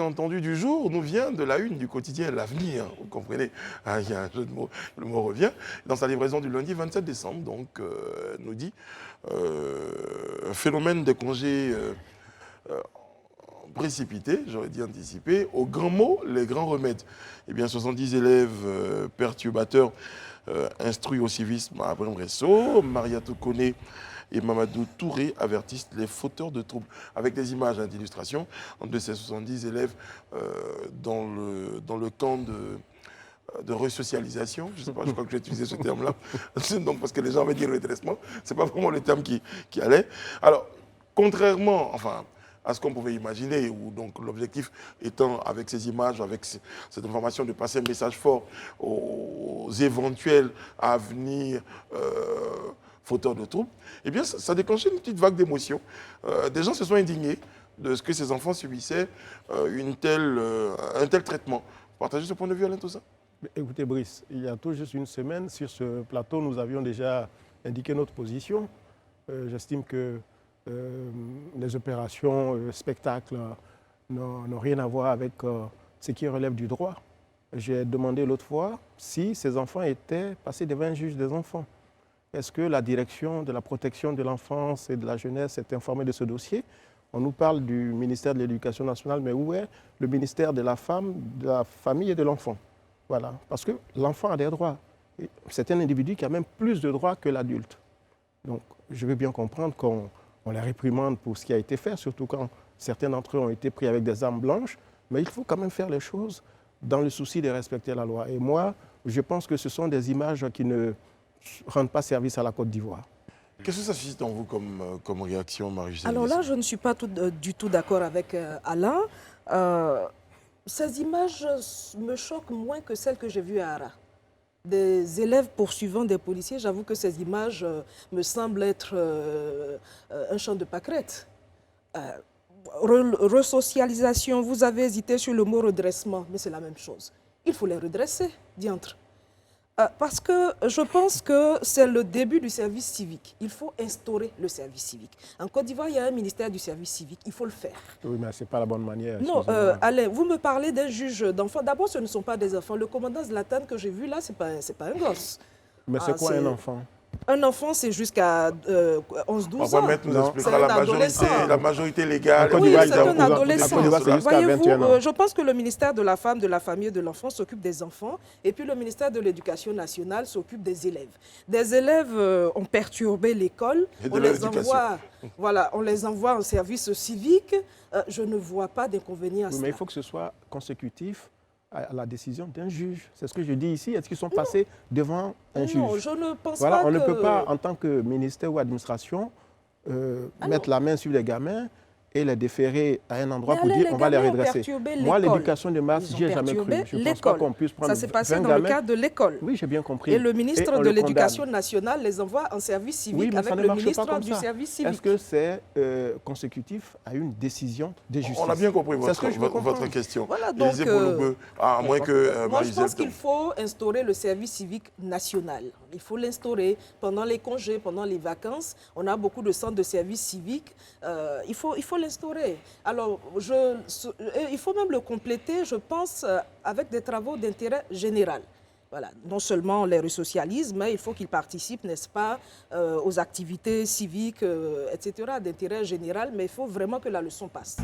entendu du jour nous vient de la une du quotidien L'Avenir. Vous comprenez, hein, il y a un jeu de mots, le mot revient. Dans sa livraison du lundi 27 décembre, donc, nous dit phénomène des congés précipités, j'aurais dit anticipés, au grand mot, les grands remèdes. Eh bien, 70 élèves perturbateurs instruits au civisme à Brem-Resso, Mariatou Kone et Mamadou Touré avertissent les fauteurs de troubles, avec des images d'illustration de ces 70 élèves dans le camp de resocialisation, je sais pas, je crois que j'ai utilisé ce terme-là, donc parce que les gens avaient dit redressement, c'est pas vraiment le terme qui allait. Alors, contrairement, enfin, à ce qu'on pouvait imaginer, où donc l'objectif étant, avec ces images, avec cette information, de passer un message fort aux éventuels à venir fauteurs de troubles, eh bien, ça déclenchait une petite vague d'émotions. Des gens se sont indignés de ce que ces enfants subissaient, un tel traitement. Partagez ce point de vue, Alain, tout ça? Écoutez, Brice, il y a tout juste une semaine, sur ce plateau, nous avions déjà indiqué notre position. J'estime que les opérations spectacles n'ont rien à voir avec ce qui relève du droit. J'ai demandé l'autre fois si ces enfants étaient passés devant un juge des enfants. Est-ce que la direction de la protection de l'enfance et de la jeunesse est informée de ce dossier? On nous parle du ministère de l'Éducation nationale, mais où est le ministère de la femme, de la famille et de l'enfant? Voilà, parce que l'enfant a des droits. C'est un individu qui a même plus de droits que l'adulte. Donc, je veux bien comprendre qu'on les réprimande pour ce qui a été fait, surtout quand certains d'entre eux ont été pris avec des armes blanches, mais il faut quand même faire les choses dans le souci de respecter la loi. Et moi, je pense que ce sont des images qui ne rendent pas service à la Côte d'Ivoire. Qu'est-ce que ça suscite en vous comme réaction, Marie-Josée? Alors là, je ne suis pas du tout d'accord avec Alain. Ces images me choquent moins que celles que j'ai vues à Ara. Des élèves poursuivant des policiers, j'avoue que ces images me semblent être un champ de pâquerettes. Resocialisation, vous avez hésité sur le mot redressement, mais c'est la même chose. Il faut les redresser, diantre. Parce que je pense que c'est le début du service civique. Il faut instaurer le service civique. En Côte d'Ivoire, il y a un ministère du service civique. Il faut le faire. Oui, mais ce n'est pas la bonne manière. Non, Alain, vous me parlez d'un juge d'enfants. D'abord, ce ne sont pas des enfants. Le commandant Zlatan que j'ai vu là, ce n'est pas un gosse. Mais c'est quoi un enfant? Un enfant, c'est jusqu'à 11-12 ans. Maître nous expliquera la majorité légale. Oui, c'est un adolescent. Voyez-vous, je pense que le ministère de la Femme, de la Famille et de l'Enfant s'occupe des enfants et puis le ministère de l'Éducation nationale s'occupe des élèves. Des élèves ont perturbé l'école, on les envoie en service civique. Je ne vois pas d'inconvénient à cela. Mais il faut que ce soit consécutif à la décision d'un juge. C'est ce que je dis ici. Est-ce qu'ils sont passés devant un juge? Non, je ne pense voilà, pas on ne peut pas, en tant que ministère ou administration, mettre la main sur les gamins et les déférer à un endroit pour dire on va les redresser. Moi, l'éducation de masse, j'y ai jamais cru. Je ne pense pas qu'on puisse prendre 20 gamins. Ça s'est passé dans le cadre de l'école. Oui, j'ai bien compris. Et le ministre de l'Éducation nationale les envoie en service civique avec le ministre du service civique. Est-ce que c'est consécutif à une décision de justice? On a bien compris votre question. Voilà, donc, à moins que moi, je pense qu'il faut instaurer le service civique national. Il faut l'instaurer pendant les congés, pendant les vacances. On a beaucoup de centres de service civique. Il faut l'instaurer. Alors, il faut même le compléter, je pense, avec des travaux d'intérêt général. Voilà. Non seulement les resocialisent, mais il faut qu'ils participent, n'est-ce pas, aux activités civiques, etc., d'intérêt général, mais il faut vraiment que la leçon passe.